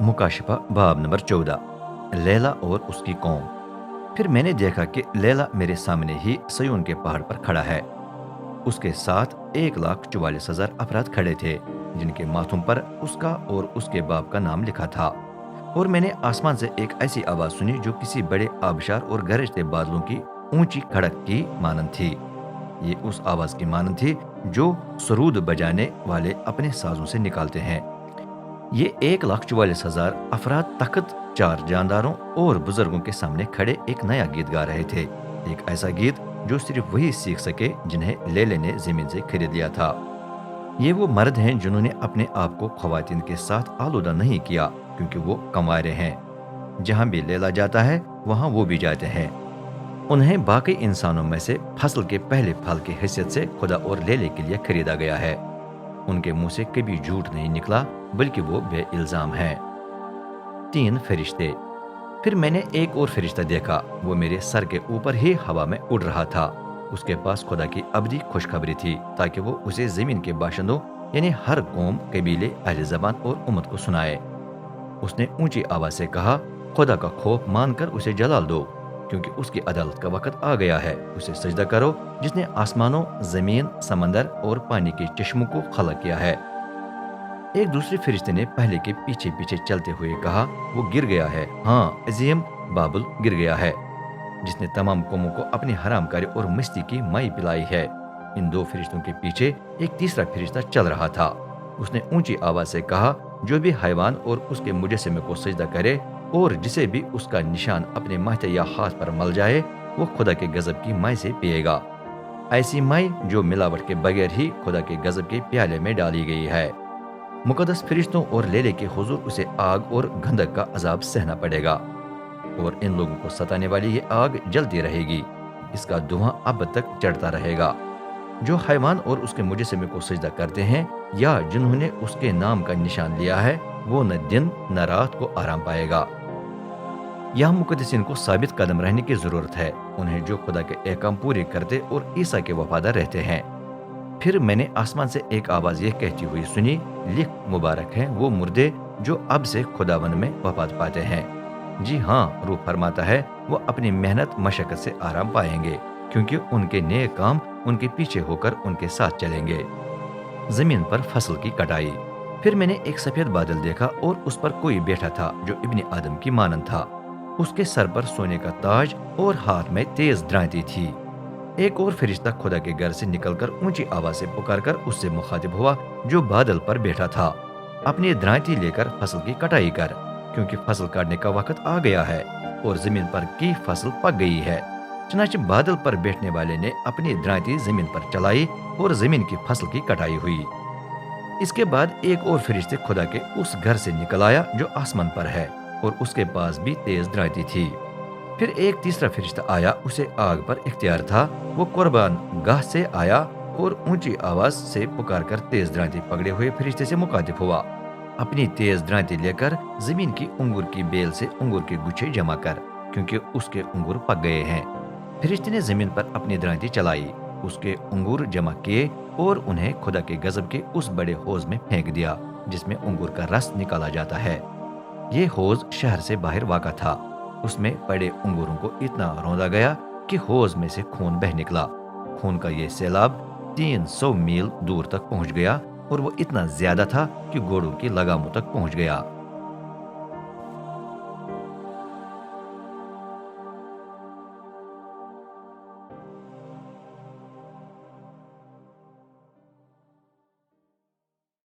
मुकाशिफा बाब नंबर 14। लैला और उसकी कौम। फिर मैंने देखा कि लैला मेरे सामने ही सयून के पहाड़ पर खड़ा है। उसके साथ 1,44,000 अफराद खड़े थे, जिनके माथों पर उसका और उसके बाप का नाम लिखा था। और मैंने आसमान से एक ऐसी आवाज सुनी जो किसी बड़े आबशार और गरजते बादलों की ऊंची खड़क की मानंद थी। ये उस आवाज की मानंद थी जो सरूद बजाने वाले अपने साजों से निकालते हैं। ये 1,44,000 अफराद तख्त, 4 जानदारों और बुजुर्गों के सामने खड़े एक नया गीत गा रहे थे। एक ऐसा गीत जो सिर्फ वही सीख सके जिन्हें लेले ने जमीन से खरीद लिया था। ये वो मर्द हैं जिन्होंने अपने आप को खवातीन के साथ आलूदा नहीं किया, क्योंकि वो कमारे हैं। जहां भी लेला जाता है वहां वो भी जाते हैं। उन्हें बाकी इंसानों में से फसल के पहले फल की हैसियत से खुदा और लेले के लिए खरीदा गया है। उनके मुंह से कभी झूठ नहीं निकला, बल्कि वो बे इल्जाम हैं। 3 फरिश्ते। फिर मैंने एक और फरिश्ता देखा। वो मेरे सर के ऊपर ही हवा में उड़ रहा था। उसके पास खुदा की अबदी खुशखबरी थी, ताकि वो उसे जमीन के बाशिंदों यानी हर कौम, कबीले, अहले ज़बान और उम्मत को सुनाए। उसने ऊंची आवाज से कहा, खुदा का खौफ मानकर उसे जलाल दो, क्योंकि उसकी अदालत का वक्त आ गया है। उसे सजदा करो जिसने आसमानों, जमीन, समंदर और पानी के चश्मों को खला किया है। एक दूसरे फरिश्ते ने पहले के पीछे पीछे चलते हुए कहा, वो गिर गया है, हाँ, अजीम बाबुल गिर गया है, जिसने तमाम कौमों को अपनी हरामकारी और मस्ती की माई पिलाई है। इन 2 फरिश्तों के पीछे एक तीसरा फरिश्ता चल रहा था। उसने ऊंची आवाज से कहा, जो भी हैवान और उसके मुजस्समे को सजदा करे और जिसे भी उसका निशान अपने माथे या हाथ पर मल जाए, वो खुदा के गजब की माई से पिएगा। ऐसी माई जो मिलावट के बगैर ही खुदा के गजब के प्याले में डाली गई है। मुकद्दस फरिश्तों और लेले के हुजूर उसे आग और गंधक का अजाब सहना पड़ेगा, और इन लोगों को सताने वाली ये आग जलती रहेगी। इसका धुआं अब तक चढ़ता रहेगा। जो हैवान और उसके मुजस्समे को सजदा करते हैं या जिन्होंने उसके नाम का निशान लिया है, वो न दिन न रात को आराम पाएगा। यहाँ मुकद्दसीन को साबित कदम रहने की जरूरत है, उन्हें जो खुदा के अहकाम पूरे करते और ईसा के वफादार रहते हैं। फिर मैंने आसमान से एक आवाज यह कहती हुई सुनी, लिख, मुबारक हैं वो मुर्दे जो अब से खुदावन में वफात पाते हैं। जी हाँ, रूह फरमाता है, वो अपनी मेहनत मशक्कत से आराम पाएंगे, क्योंकि उनके नेक काम उनके पीछे होकर उनके साथ चलेंगे। जमीन पर फसल की कटाई। फिर मैंने एक सफेद बादल देखा और उस पर कोई बैठा था जो इब्ने आदम की मानंद था। उसके सर पर सोने का ताज और हाथ में तेज द्रांति थी। एक और फरिश्ता खुदा के घर से निकलकर ऊंची आवाज से पुकारकर उससे मुखातिब हुआ जो बादल पर बैठा था, अपनी द्रांति लेकर फसल की कटाई कर, क्योंकि फसल काटने का वक्त आ गया है और जमीन पर की फसल पक गई है। चनाचे बादल पर बैठने वाले ने अपनी द्रांति जमीन पर चलाई और जमीन की फसल की कटाई हुई। इसके बाद एक और फरिश्ते खुदा के उस घर से निकल आया जो आसमान पर है, और उसके पास भी तेज द्रांति थी। फिर एक तीसरा फरिश्ता आया, उसे आग पर इख्तियार था। वो कुर्बान गाह से आया और ऊंची आवाज से पुकारकर तेज द्रांति पकड़े हुए फरिश्ते से मुखातिब हुआ, अपनी तेज द्रांति लेकर जमीन की अंगूर की बेल से अंगूर के गुच्छे जमा कर, क्योंकि उसके अंगूर पक गए हैं। फरिश्ते ने जमीन पर अपनी द्रांति चलाई, उसके अंगूर जमा किए और उन्हें खुदा के गजब के उस बड़े हौज में फेंक दिया जिसमें अंगूर का रस निकाला जाता है। ये हौज शहर से बाहर वाक़ा था। उसमें पड़े अंगूरों को इतना रौंदा गया कि हौज में से खून बह निकला। खून का ये सैलाब 300 मील दूर तक पहुंच गया, और वो इतना ज्यादा था कि घोड़ों की लगामों तक पहुंच गया।